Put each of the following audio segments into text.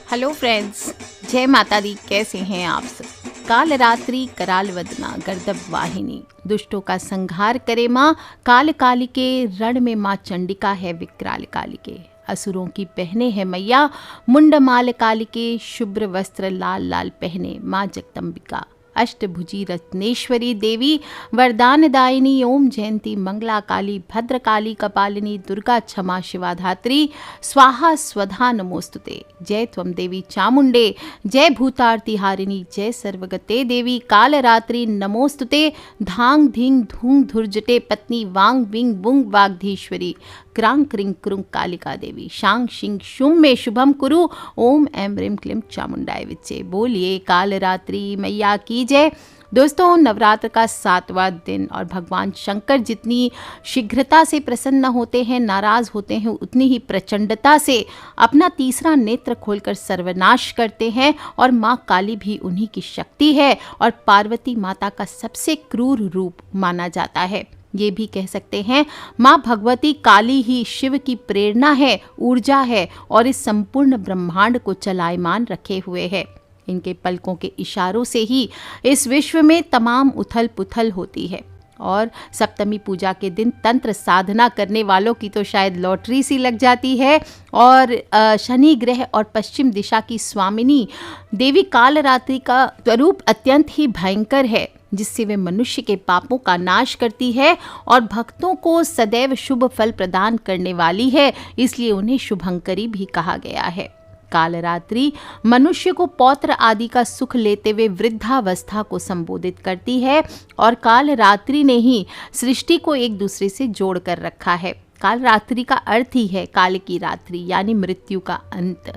Hello friends, जय माता दी। कैसे हैं आप सब? काल रात्रि कराल वदना गर्दभ वाहिनी, दुष्टों का संहार करे माँ। काल कालिके रण में माँ चंडिका है विकराल कालिके। असुरों की पहने है मैया मुंड माल कालिके। शुभ्र वस्त्र लाल लाल पहने माँ जगदम्बिका। अष्टभुजी रत्नेश्वरी देवी वरदान दायिनी। ओम जयंती मंगला काली भद्रकाली कपालिनी। दुर्गा क्षमा शिवा धात्री स्वाहा स्वधा नमोस्तुते। जय त्वं देवी चामुंडे जय भूतार्ति हारिणी। जय सर्वगते देवी काल रात्रि नमोस्तुते। धांग धिंग धूंग धुर्जटे पत्नी वांग विंग बुंग वाग्धीश्वरी। क्रांग क्रिंग क्रुंग कालिका देवी। शांग शिंग शुम में शुभम कुरु। ओम एम ह्रीम क्लीम चामुंडाय विच्चे। बोलिए काल रात्रि मैया की जय। दोस्तों, नवरात्र का 7वां दिन और भगवान शंकर जितनी शीघ्रता से प्रसन्न होते हैं, नाराज होते हैं, उतनी ही प्रचंडता से अपना तीसरा नेत्र खोलकर सर्वनाश करते हैं। और माँ काली भी उन्हीं की शक्ति है और पार्वती माता का सबसे क्रूर रूप माना जाता है। ये भी कह सकते हैं माँ भगवती काली ही शिव की प्रेरणा है, ऊर्जा है और इस संपूर्ण ब्रह्मांड को चलायमान रखे हुए है। इनके पलकों के इशारों से ही इस विश्व में तमाम उथल पुथल होती है। और सप्तमी पूजा के दिन तंत्र साधना करने वालों की तो शायद लॉटरी सी लग जाती है। और शनि ग्रह और पश्चिम दिशा की स्वामिनी देवी कालरात्रि का स्वरूप अत्यंत ही भयंकर है, जिससे वे मनुष्य के पापों का नाश करती है और भक्तों को सदैव शुभ फल प्रदान करने वाली है। इसलिए उन्हें शुभंकरी भी कहा गया है। कालरात्रि मनुष्य को पौत्र आदि का सुख लेते हुए वृद्धावस्था को संबोधित करती है और कालरात्रि ने ही सृष्टि को एक दूसरे से जोड़ कर रखा है। कालरात्रि का अर्थ ही है काल की रात्रि, यानी मृत्यु का अंत।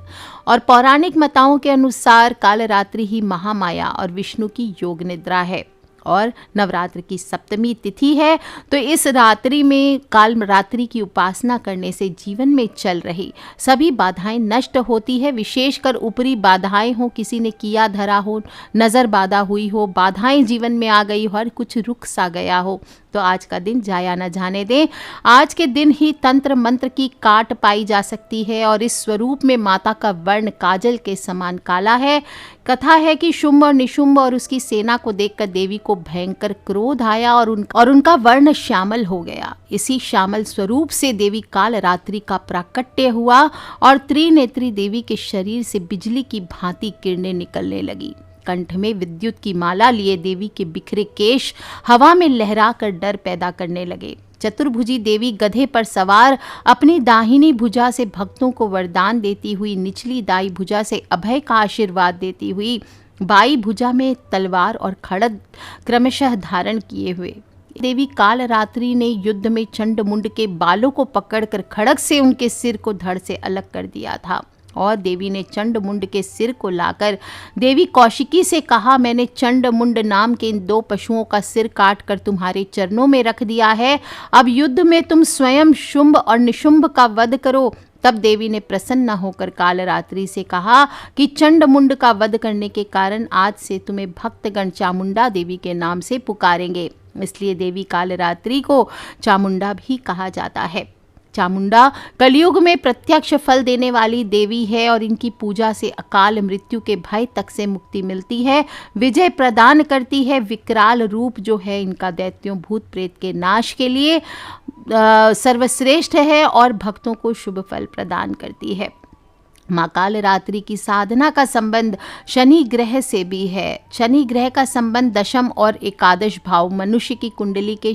और पौराणिक मताओं के अनुसार कालरात्रि ही महामाया और विष्णु की योग निद्रा है और नवरात्र की सप्तमी तिथि है। तो इस रात्रि में काल रात्रि की उपासना करने से जीवन में चल रही सभी बाधाएं नष्ट होती है। विशेषकर ऊपरी बाधाएं हो, किसी ने किया धरा हो, नज़र बाधा हुई हो, बाधाएं जीवन में आ गई हो, हर कुछ रुक सा गया हो, तो आज का दिन जाया न जाने दें। आज के दिन ही तंत्र मंत्र की काट पाई जा सकती है और इस स्वरूप में माता का वर्ण काजल के समान काला है। कथा है कि शुंभ और निशुंभ और उसकी सेना को देखकर देवी को भयंकर क्रोध आया और उनका वर्ण श्यामल हो गया। इसी श्यामल स्वरूप से देवी कालरात्रि का प्राकट्य हुआ और त्रिनेत्री देवी के शरीर से बिजली की भांति किरणें निकलने लगी। कंठ में विद्युत की माला लिए देवी के बिखरे केश हवा में लहरा कर डर पैदा करने लगे। चतुर्भुजी देवी गधे पर सवार अपनी दाहिनी भुजा से भक्तों को वरदान देती हुई, निचली दाई भुजा से अभय का आशीर्वाद देती हुई, बाई भुजा में तलवार और खड्ग क्रमशः धारण किए हुए देवी कालरात्रि ने युद्ध में चंडमुंड के बालों को पकड़कर खड्ग से उनके सिर को धड़ से अलग कर दिया था। और देवी ने चंडमुंड के सिर को लाकर देवी कौशिकी से कहा, मैंने चंडमुंड नाम के इन 2 पशुओं का सिर काट कर तुम्हारे चरणों में रख दिया है। अब युद्ध में तुम स्वयं शुंभ और निशुंभ का वध करो। तब देवी ने प्रसन्न होकर कालरात्रि से कहा कि चंडमुंड का वध करने के कारण आज से तुम्हें भक्तगण चामुंडा देवी के नाम से पुकारेंगे। इसलिए देवी कालरात्रि को चामुंडा भी कहा जाता है। चामुंडा कलयुग में प्रत्यक्ष फल देने वाली देवी है और इनकी पूजा से अकाल मृत्यु के भय तक से मुक्ति मिलती है, विजय प्रदान करती है। विकराल रूप जो है इनका दैत्यों भूत प्रेत के नाश के लिए सर्वश्रेष्ठ है और भक्तों को शुभ फल प्रदान करती है। माँ कालरात्रि की साधना का संबंध शनि ग्रह से भी है। शनि ग्रह का संबंध दशम और एकादश भाव, मनुष्य की कुंडली के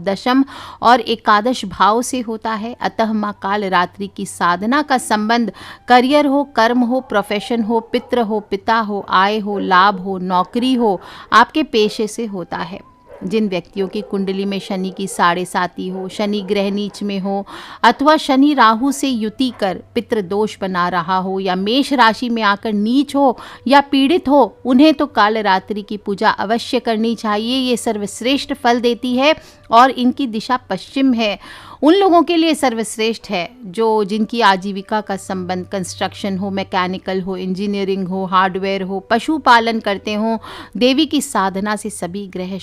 दशम और एकादश भाव से होता है। अतः माँ कालरात्रि की साधना का संबंध करियर हो, कर्म हो, प्रोफेशन हो, पितृ हो, पिता हो, आय हो, लाभ हो, नौकरी हो, आपके पेशे से होता है। जिन व्यक्तियों की कुंडली में शनि की 7.5 हो, शनि ग्रह नीच में हो अथवा शनि राहु से युति कर पितृदोष बना रहा हो या मेष राशि में आकर नीच हो या पीड़ित हो, उन्हें तो कालरात्रि की पूजा अवश्य करनी चाहिए। ये सर्वश्रेष्ठ फल देती है और इनकी दिशा पश्चिम है। उन लोगों के लिए सर्वश्रेष्ठ है जिनकी आजीविका का संबंध कंस्ट्रक्शन हो, मैकेनिकल हो, इंजीनियरिंग हो, हार्डवेयर हो, पशुपालन करते हो। देवी की साधना से सभी ग्रह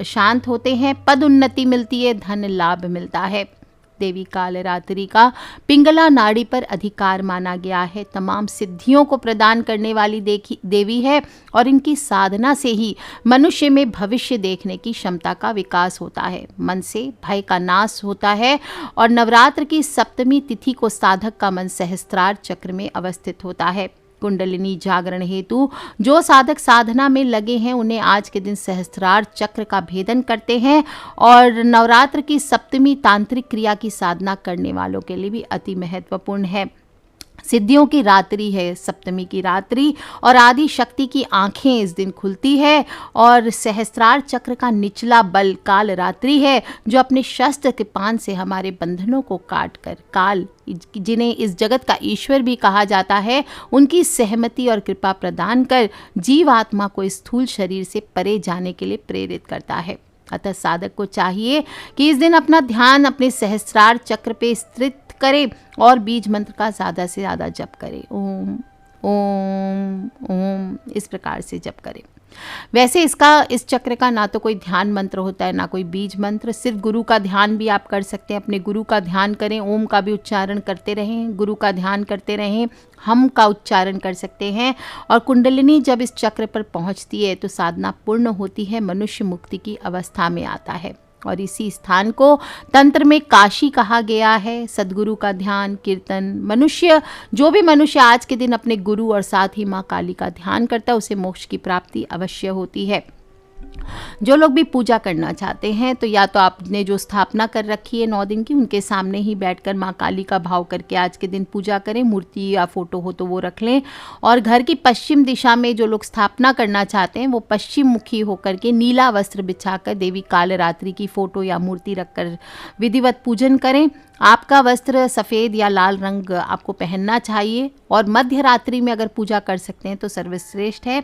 शांत होते हैं, पद उन्नति मिलती है, धन लाभ मिलता है। देवी कालरात्रि का पिंगला नाड़ी पर अधिकार माना गया है। तमाम सिद्धियों को प्रदान करने वाली देवी है और इनकी साधना से ही मनुष्य में भविष्य देखने की क्षमता का विकास होता है, मन से भय का नाश होता है और नवरात्र की सप्तमी तिथि को साधक का मन सहस्त्रार चक्र में अवस्थित होता है। कुंडलिनी जागरण हेतु जो साधक साधना में लगे हैं उन्हें आज के दिन सहस्त्रार चक्र का भेदन करते हैं और नवरात्र की सप्तमी तांत्रिक क्रिया की साधना करने वालों के लिए भी अति महत्वपूर्ण है। सिद्धियों की रात्रि है सप्तमी की रात्रि और आदि शक्ति की आंखें इस दिन खुलती है और सहस्त्रार चक्र का निचला बल काल रात्रि है जो अपने शस्त्र कृपाण से हमारे बंधनों को काट कर काल, जिन्हें इस जगत का ईश्वर भी कहा जाता है, उनकी सहमति और कृपा प्रदान कर जीव आत्मा को स्थूल शरीर से परे जाने के लिए प्रेरित करता है। अतः साधक को चाहिए कि इस दिन अपना ध्यान अपने सहस्त्रार चक्र पे स्थित करे और बीज मंत्र का ज़्यादा से ज़्यादा जप करे। ओम ओम ओम इस प्रकार से जप करें। वैसे इस चक्र का ना तो कोई ध्यान मंत्र होता है ना कोई बीज मंत्र, सिर्फ गुरु का ध्यान भी आप कर सकते हैं। अपने गुरु का ध्यान करें, ओम का भी उच्चारण करते रहें, गुरु का ध्यान करते रहें, हम का उच्चारण कर सकते हैं। और कुंडलिनी जब इस चक्र पर पहुंचती है तो साधना पूर्ण होती है, मनुष्य मुक्ति की अवस्था में आता है और इसी स्थान को तंत्र में काशी कहा गया है। सदगुरु का ध्यान कीर्तन जो भी मनुष्य आज के दिन अपने गुरु और साथ ही माँ काली का ध्यान करता है उसे मोक्ष की प्राप्ति अवश्य होती है। जो लोग भी पूजा करना चाहते हैं तो या तो आपने जो स्थापना कर रखी है 9 दिन की उनके सामने ही बैठकर माँ काली का भाव करके आज के दिन पूजा करें। मूर्ति या फोटो हो तो वो रख लें और घर की पश्चिम दिशा में जो लोग स्थापना करना चाहते हैं वो पश्चिम मुखी होकर के नीला वस्त्र बिछाकर देवी कालरात्रि की फोटो या मूर्ति रखकर विधिवत पूजन करें। आपका वस्त्र सफ़ेद या लाल रंग आपको पहनना चाहिए और मध्य रात्रि में अगर पूजा कर सकते हैं तो सर्वश्रेष्ठ है।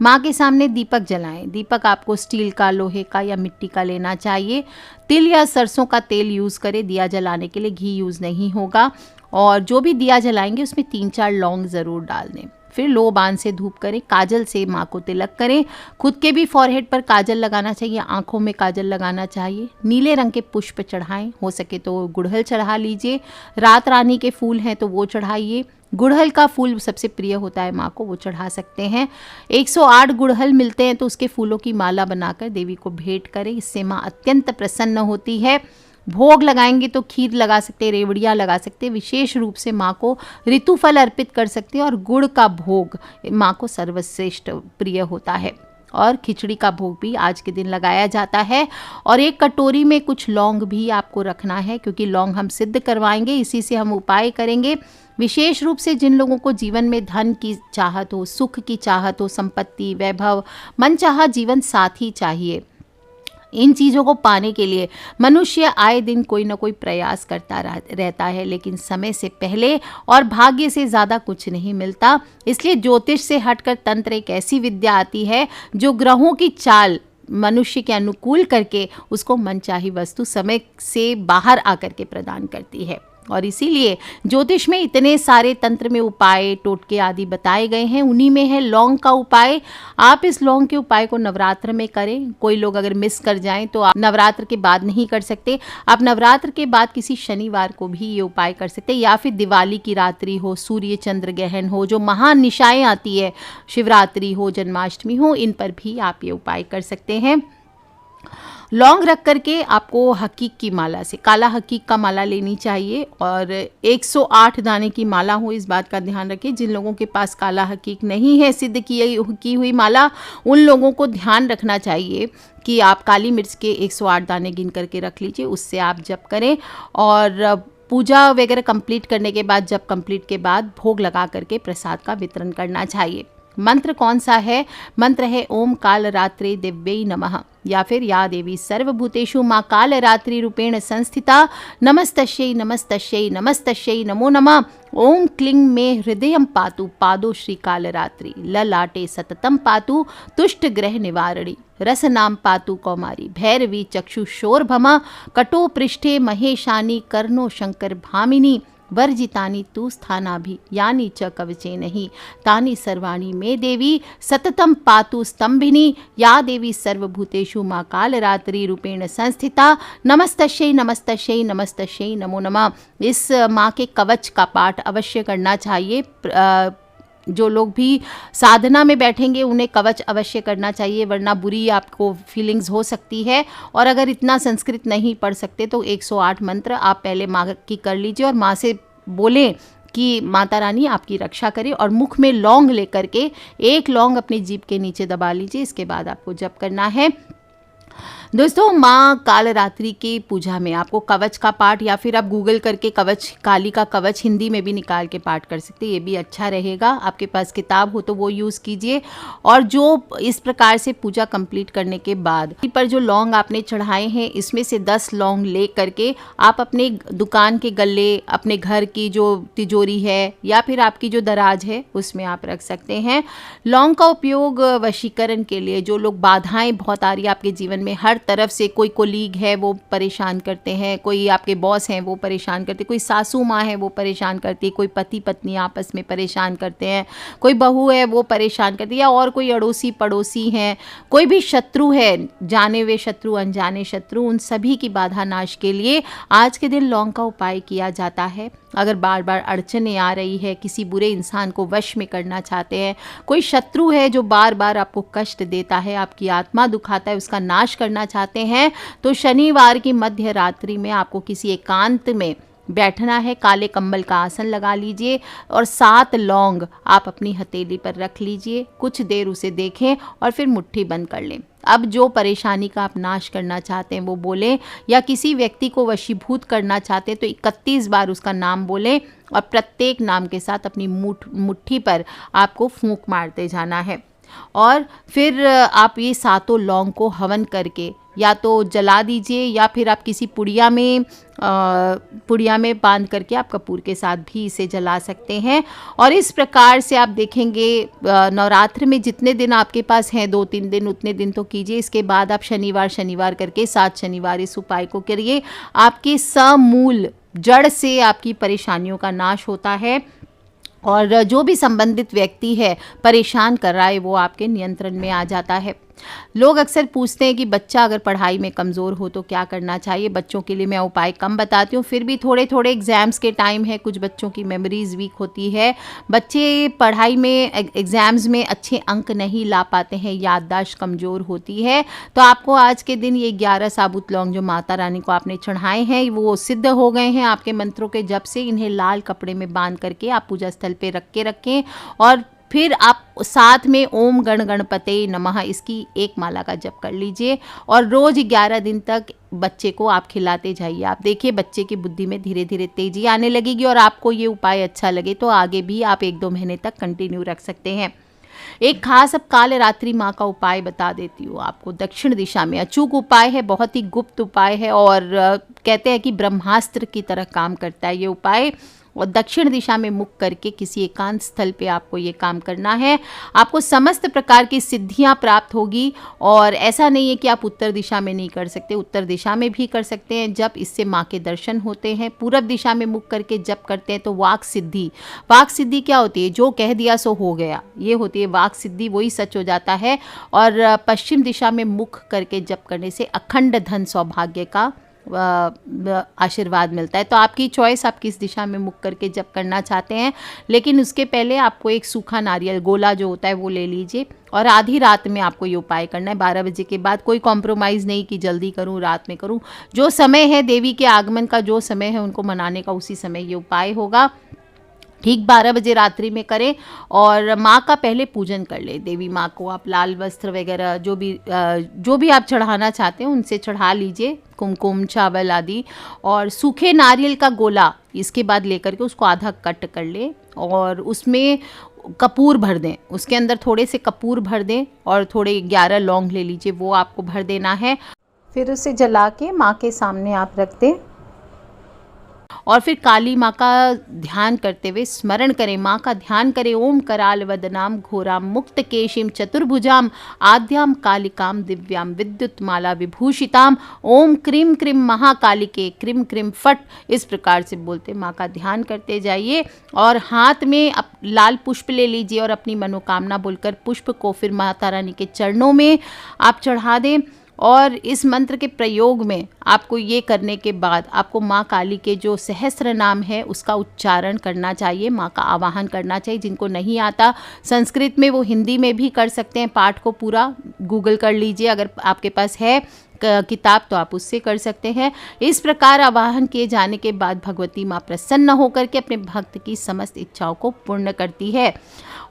माँ के सामने दीपक जलाएं। दीपक आपको स्टील का, लोहे का या मिट्टी का लेना चाहिए। तिल या सरसों का तेल यूज़ करें। दिया जलाने के लिए घी यूज़ नहीं होगा और जो भी दिया जलाएंगे उसमें 3-4 लौंग ज़रूर डाल दें। फिर लो बाण से धूप करें, काजल से माँ को तिलक करें। खुद के भी फॉरहेड पर काजल लगाना चाहिए, आंखों में काजल लगाना चाहिए। नीले रंग के पुष्प चढ़ाएं, हो सके तो गुड़हल चढ़ा लीजिए। रात रानी के फूल हैं तो वो चढ़ाइए। गुड़हल का फूल सबसे प्रिय होता है माँ को, वो चढ़ा सकते हैं। 108 गुड़हल मिलते हैं तो उसके फूलों की माला बनाकर देवी को भेंट करें, इससे माँ अत्यंत प्रसन्न होती है। भोग लगाएंगे तो खीर लगा सकते हैं, रेवड़ियाँ लगा सकते हैं। विशेष रूप से माँ को ऋतुफल अर्पित कर सकते हैं और गुड़ का भोग माँ को सर्वश्रेष्ठ प्रिय होता है। और खिचड़ी का भोग भी आज के दिन लगाया जाता है और एक कटोरी में कुछ लौंग भी आपको रखना है क्योंकि लौंग हम सिद्ध करवाएंगे, इसी से हम उपाय करेंगे। विशेष रूप से जिन लोगों को जीवन में धन की चाहत हो, सुख की चाहत हो, संपत्ति, वैभव, मनचाहा जीवन साथी चाहिए, इन चीज़ों को पाने के लिए मनुष्य आए दिन कोई ना कोई प्रयास करता रहता है, लेकिन समय से पहले और भाग्य से ज़्यादा कुछ नहीं मिलता। इसलिए ज्योतिष से हटकर तंत्र एक ऐसी विद्या आती है जो ग्रहों की चाल मनुष्य के अनुकूल करके उसको मनचाही वस्तु समय से बाहर आकर के प्रदान करती है। और इसीलिए ज्योतिष में इतने सारे तंत्र में उपाय, टोटके आदि बताए गए हैं। उन्हीं में है लौंग का उपाय। आप इस लौंग के उपाय को नवरात्र में करें। कोई लोग अगर मिस कर जाएं तो आप नवरात्र के बाद नहीं कर सकते, आप नवरात्र के बाद किसी शनिवार को भी ये उपाय कर सकते हैं, या फिर दिवाली की रात्रि हो, सूर्य चंद्र ग्रहण हो, जो महान निशाएं आती है, शिवरात्रि हो, जन्माष्टमी हो, इन पर भी आप ये उपाय कर सकते हैं। लौंग रख करके आपको हकीक की माला से, काला हकीक का माला लेनी चाहिए और 108 दाने की माला हो, इस बात का ध्यान रखिए। जिन लोगों के पास काला हकीक नहीं है सिद्ध की हुई माला, उन लोगों को ध्यान रखना चाहिए कि आप काली मिर्च के 108 दाने गिन करके रख लीजिए, उससे आप जप करें। और पूजा वगैरह कंप्लीट करने के बाद, जब कंप्लीट के बाद भोग लगा करके प्रसाद का वितरण करना चाहिए। मंत्र कौन सा है? मंत्र है ओम कालरात्रे दिव्यै नमः, या फिर या देवी सर्वभूतेषु माँ कालरात्रि रूपेण संस्थिता नमस्तस्यै नमस्तस्यै नमस्तस्यै नमो नमः। ओम क्लीं मे हृदयं पातु पादो श्री कालरात्रि, ललाटे सततं पातु तुष्ट ग्रह निवारणी, रसनाम पातु कौमारी, भैरवी चक्षुषोर्भमा, कटो पृष्ठे महेशानी, कर्णो शंकर भामिनी, वर्जितानि तु स्थानाभि यानि च कवचेनहि तानि सर्वाणि मे देवी सततं पातु स्तंभिनी या देवी सर्वभूतेषु मां कालरात्रि रूपेण संस्थिता नमस्तस्यै नमस्तस्यै नमस्तस्यै नमो नमः। इस माँ के कवच का पाठ अवश्य करना चाहिए। जो लोग भी साधना में बैठेंगे उन्हें कवच अवश्य करना चाहिए, वरना बुरी आपको फीलिंग्स हो सकती है। और अगर इतना संस्कृत नहीं पढ़ सकते तो 108 मंत्र आप पहले माँ की कर लीजिए और माँ से बोलें कि माता रानी आपकी रक्षा करे, और मुख में लौंग लेकर के एक लौंग अपनी जीभ के नीचे दबा लीजिए। इसके बाद आपको जप करना है। दोस्तों, माँ कालरात्रि की पूजा में आपको कवच का पाठ, या फिर आप गूगल करके कवच, काली का कवच हिंदी में भी निकाल के पाठ कर सकते हैं, ये भी अच्छा रहेगा। आपके पास किताब हो तो वो यूज़ कीजिए। और जो इस प्रकार से पूजा कंप्लीट करने के बाद पर जो लौंग आपने चढ़ाए हैं, इसमें से 10 लौंग ले करके आप अपने दुकान के गल्ले, अपने घर की जो तिजोरी है या फिर आपकी जो दराज है उसमें आप रख सकते हैं। लौंग का उपयोग वशीकरण के लिए, जो लोग बाधाएं बहुत आ रही है आपके जीवन में, हर तरफ से कोई कोलीग है वो परेशान करते हैं, कोई आपके बॉस हैं वो परेशान करते हैं, कोई सासू माँ है वो परेशान करती है, कोई पति पत्नी आपस में परेशान करते हैं, कोई बहू है वो परेशान करती है, या और कोई अड़ोसी पड़ोसी हैं, कोई भी शत्रु है, जाने हुए शत्रु, अनजाने शत्रु, उन सभी की बाधा नाश के लिए आज के दिन लौंग का उपाय किया जाता है। अगर बार बार अड़चने आ रही है, किसी बुरे इंसान को वश में करना चाहते हैं, कोई शत्रु है जो बार बार आपको कष्ट देता है, आपकी आत्मा दुखाता है, उसका नाश करना चाहते हैं, तो शनिवार की मध्य रात्रि में आपको किसी एकांत में बैठना है। काले कंबल का आसन लगा लीजिए और 7 लौंग आप अपनी हथेली पर रख लीजिए। कुछ देर उसे देखें और फिर मुट्ठी बंद कर लें। अब जो परेशानी का आप नाश करना चाहते हैं वो बोलें, या किसी व्यक्ति को वशीभूत करना चाहते हैं तो 31 बार उसका नाम बोलें, और प्रत्येक नाम के साथ अपनी मुट्ठी पर आपको फूंक मारते जाना है। और फिर आप ये 7 लौंग को हवन करके या तो जला दीजिए, या फिर आप किसी पुड़िया में बांध करके आप कपूर के साथ भी इसे जला सकते हैं। और इस प्रकार से आप देखेंगे नवरात्र में जितने दिन आपके पास हैं, 2-3 दिन, उतने दिन तो कीजिए। इसके बाद आप शनिवार करके 7 शनिवार इस उपाय को करिए। आपके समूल जड़ से आपकी परेशानियों का नाश होता है, और जो भी संबंधित व्यक्ति है परेशान कर रहा है वो आपके नियंत्रण में आ जाता है। लोग अक्सर पूछते हैं कि बच्चा अगर पढ़ाई में कमज़ोर हो तो क्या करना चाहिए। बच्चों के लिए मैं उपाय कम बताती हूँ, फिर भी थोड़े थोड़े एग्ज़ाम्स के टाइम है, कुछ बच्चों की मेमोरीज वीक होती है, बच्चे पढ़ाई में एग्ज़ाम्स में अच्छे अंक नहीं ला पाते हैं, याददाश्त कमज़ोर होती है, तो आपको आज के दिन ये 11 साबुत लौंग जो माता रानी को आपने चढ़ाए हैं वो सिद्ध हो गए हैं आपके मंत्रों के जप से, इन्हें लाल कपड़े में बांध करके आप पूजा स्थल पे रखें, और फिर आप साथ में ओम गण गणपते नमः इसकी एक माला का जप कर लीजिए, और रोज़ 11 दिन तक बच्चे को आप खिलाते जाइए। आप देखिए बच्चे की बुद्धि में धीरे धीरे तेजी आने लगेगी, और आपको ये उपाय अच्छा लगे तो आगे भी आप 1-2 महीने तक कंटिन्यू रख सकते हैं। एक खास अब कालरात्रि माँ का उपाय बता देती हूँ आपको। दक्षिण दिशा में अचूक उपाय है, बहुत ही गुप्त उपाय है, और कहते हैं कि ब्रह्मास्त्र की तरह काम करता है ये उपाय। और दक्षिण दिशा में मुख करके किसी एकांत स्थल पे आपको ये काम करना है। आपको समस्त प्रकार की सिद्धियां प्राप्त होगी, और ऐसा नहीं है कि आप उत्तर दिशा में नहीं कर सकते, उत्तर दिशा में भी कर सकते हैं जब इससे माँ के दर्शन होते हैं। पूरब दिशा में मुख करके जप करते हैं तो वाक सिद्धि क्या होती है, जो कह दिया सो हो गया, ये होती है वाक सिद्धि, वही सच हो जाता है। और पश्चिम दिशा में मुख करके जप करने से अखंड धन सौभाग्य का आशीर्वाद मिलता है। तो आपकी चॉइस, आप किस दिशा में मुख करके जप करना चाहते हैं, लेकिन उसके पहले आपको एक सूखा नारियल गोला जो होता है वो ले लीजिए, और आधी रात में आपको ये उपाय करना है। 12 बजे के बाद कोई कॉम्प्रोमाइज़ नहीं कि जल्दी करूं, रात में करूं, जो समय है देवी के आगमन का, जो समय है उनको मनाने का, उसी समय ये उपाय होगा। ठीक 12 बजे रात्रि में करें, और माँ का पहले पूजन कर ले। देवी माँ को आप लाल वस्त्र वगैरह जो भी आप चढ़ाना चाहते हैं उनसे चढ़ा लीजिए, कुमकुम, चावल आदि, और सूखे नारियल का गोला इसके बाद लेकर के उसको आधा कट कर ले, और उसमें कपूर भर दें, उसके अंदर थोड़े से कपूर भर दें, और थोड़े 11 लौंग ले लीजिए, वो आपको भर देना है। फिर उसे जला के माँ के सामने आप रख दें। और फिर काली माँ का ध्यान करते हुए स्मरण करें, माँ का ध्यान करें। ओम कराल वदनाम घोराम मुक्त केशिम चतुर्भुजाम आद्याम कालिकाम दिव्याम विद्युत माला विभूषिताम ओम क्रीम क्रीम महाकालिके क्रीम क्रीम फट। इस प्रकार से बोलते माँ का ध्यान करते जाइए और हाथ में लाल पुष्प ले लीजिए और अपनी मनोकामना बोलकर पुष्प को फिर माता रानी के चरणों में आप चढ़ा दें। और इस मंत्र के प्रयोग में आपको ये करने के बाद आपको माँ काली के जो सहस्त्र नाम है उसका उच्चारण करना चाहिए, माँ का आवाहन करना चाहिए। जिनको नहीं आता संस्कृत में वो हिंदी में भी कर सकते हैं, पाठ को पूरा गूगल कर लीजिए, अगर आपके पास है किताब तो आप उससे कर सकते हैं। इस प्रकार आवाहन किए जाने के बाद भगवती माँ प्रसन्न होकर के अपने भक्त की समस्त इच्छाओं को पूर्ण करती है।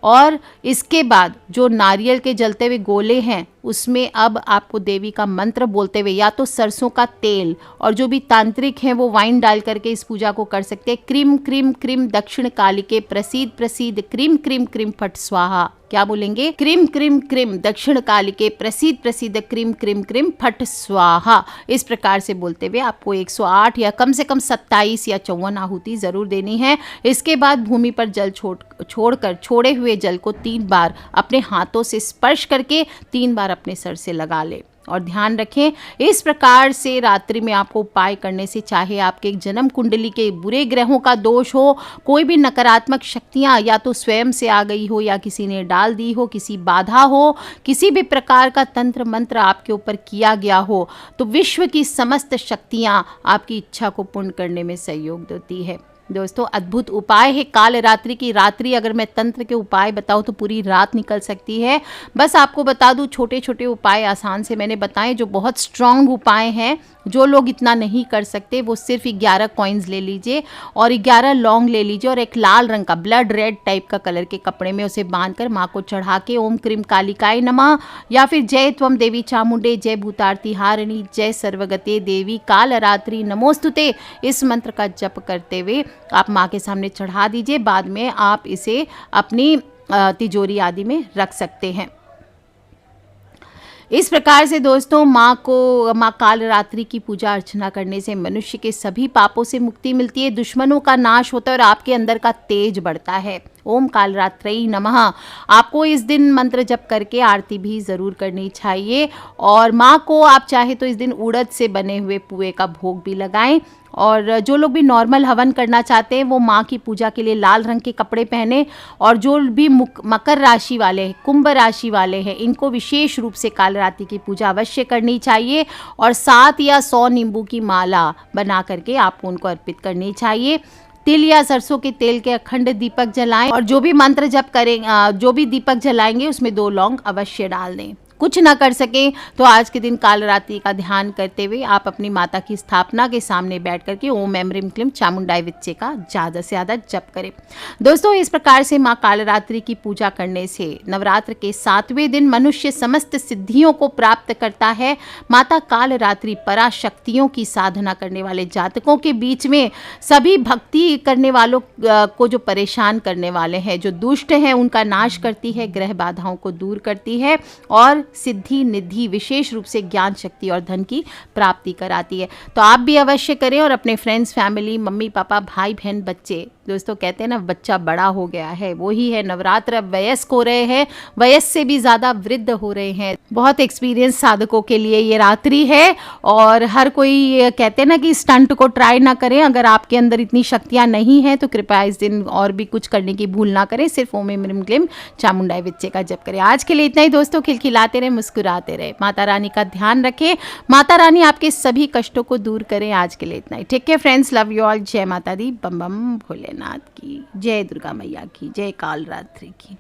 और इसके बाद जो नारियल के जलते हुए गोले हैं उसमें अब आपको देवी का मंत्र बोलते हुए या तो सरसों का तेल और जो भी तांत्रिक हैं वो वाइन डाल करके इस पूजा को कर सकते हैं। क्रीम क्रीम क्रीम दक्षिण कालिके प्रसीद प्रसीद क्रीम क्रीम क्रीम फट स्वाहा। क्या बोलेंगे? क्रीम क्रीम क्रीम दक्षिण कालिके प्रसीद प्रसीद क्रीम क्रीम क्रीम फट स्वाहा। इस प्रकार से बोलते हुए आपको 108 या कम से कम 27 या 54 आहुति जरूर देनी है। इसके बाद भूमि पर जल छोड़कर छोड़े हुए जल को 3 बार अपने हाथों से स्पर्श करके 3 बार अपने सर से लगा ले। और ध्यान रखें, इस प्रकार से रात्रि में आपको उपाय करने से चाहे आपके जन्म कुंडली के बुरे ग्रहों का दोष हो, कोई भी नकारात्मक शक्तियां या तो स्वयं से आ गई हो या किसी ने डाल दी हो, किसी बाधा हो, किसी भी प्रकार का तंत्र मंत्र आपके ऊपर किया गया हो, तो विश्व की समस्त शक्तियां आपकी इच्छा को पूर्ण करने में सहयोग देती है। दोस्तों अद्भुत उपाय है काल रात्रि की। रात्रि अगर मैं तंत्र के उपाय बताऊं तो पूरी रात निकल सकती है। बस आपको बता दूं छोटे छोटे उपाय आसान से मैंने बताए जो बहुत स्ट्रांग उपाय हैं। जो लोग इतना नहीं कर सकते वो सिर्फ 11 कॉइन्स ले लीजिए और 11 लौंग ले लीजिए और एक लाल रंग का ब्लड रेड टाइप का कलर के कपड़े में उसे बांधकर माँ को चढ़ा के ओम क्रीम कालिकाय नमः या फिर जय त्वम देवी चामुंडे जय भूतारती हारिणी जय सर्वगते देवी काल रात्रि नमोस्तुते इस मंत्र का जप करते हुए आप माँ के सामने चढ़ा दीजिए। बाद में आप इसे अपनी तिजोरी आदि में रख सकते हैं। इस प्रकार से दोस्तों माँ काल रात्रि की पूजा अर्चना करने से मनुष्य के सभी पापों से मुक्ति मिलती है, दुश्मनों का नाश होता है और आपके अंदर का तेज बढ़ता है। ओम काल रात्रि नमः। आपको इस दिन मंत्र जप करके आरती भी ज़रूर करनी चाहिए और माँ को आप चाहे तो इस दिन उड़द से बने हुए पुए का भोग भी लगाएं। और जो लोग भी नॉर्मल हवन करना चाहते हैं वो माँ की पूजा के लिए लाल रंग के कपड़े पहने। और जो भी मकर राशि वाले हैं, कुंभ राशि वाले हैं, इनको विशेष रूप से काल रात्रि की पूजा अवश्य करनी चाहिए और 7 या 100 नींबू की माला बना करके आपको उनको अर्पित करनी चाहिए। तिल या सरसों के तेल के अखंड दीपक जलाएं और जो भी मंत्र जप करें, जो भी दीपक जलाएंगे उसमें 2 लौंग अवश्य डाल दें। कुछ ना कर सकें तो आज के दिन काल रात्रि का ध्यान करते हुए आप अपनी माता की स्थापना के सामने बैठ करके ओम ऐं ह्रीं क्लीं चामुंडाय विच्चे का ज़्यादा से ज़्यादा जप करें। दोस्तों इस प्रकार से माँ काल रात्रि की पूजा करने से नवरात्र के 7वें दिन मनुष्य समस्त सिद्धियों को प्राप्त करता है। माता काल रात्रि पराशक्तियों की साधना करने वाले जातकों के बीच में सभी भक्ति करने वालों को जो परेशान करने वाले हैं, जो दुष्ट हैं, उनका नाश करती है, ग्रह बाधाओं को दूर करती है और सिद्धि निधि विशेष रूप से ज्ञान शक्ति और धन की प्राप्ति कराती है। तो आप भी अवश्य करें और अपने फ्रेंड्स, फैमिली, मम्मी पापा, भाई बहन, बच्चे, दोस्तों कहते हैं ना बच्चा बड़ा हो गया है, वही है नवरात्र। अब वयस्क हो रहे हैं, वयस से भी ज़्यादा वृद्ध हो रहे हैं। बहुत एक्सपीरियंस साधकों के लिए ये रात्रि है और हर कोई कहते हैं ना कि स्टंट को ट्राई ना करें। अगर आपके अंदर इतनी शक्तियाँ नहीं हैं तो कृपया इस दिन और भी कुछ करने की भूल ना करें, सिर्फ ओम ऐं ह्रीं क्लीं चामुंडाय विच्चे का जप करें। आज के लिए इतना ही दोस्तों। खिलखिलाते रहे, मुस्कुराते रहे, माता रानी का ध्यान रखें, माता रानी आपके सभी कष्टों को दूर करें। आज के लिए इतना ही। Take care friends, love you all. जय माता दी, बम बम भोलेनाथ की जय, दुर्गा मैया की जय, काल रात्रि की।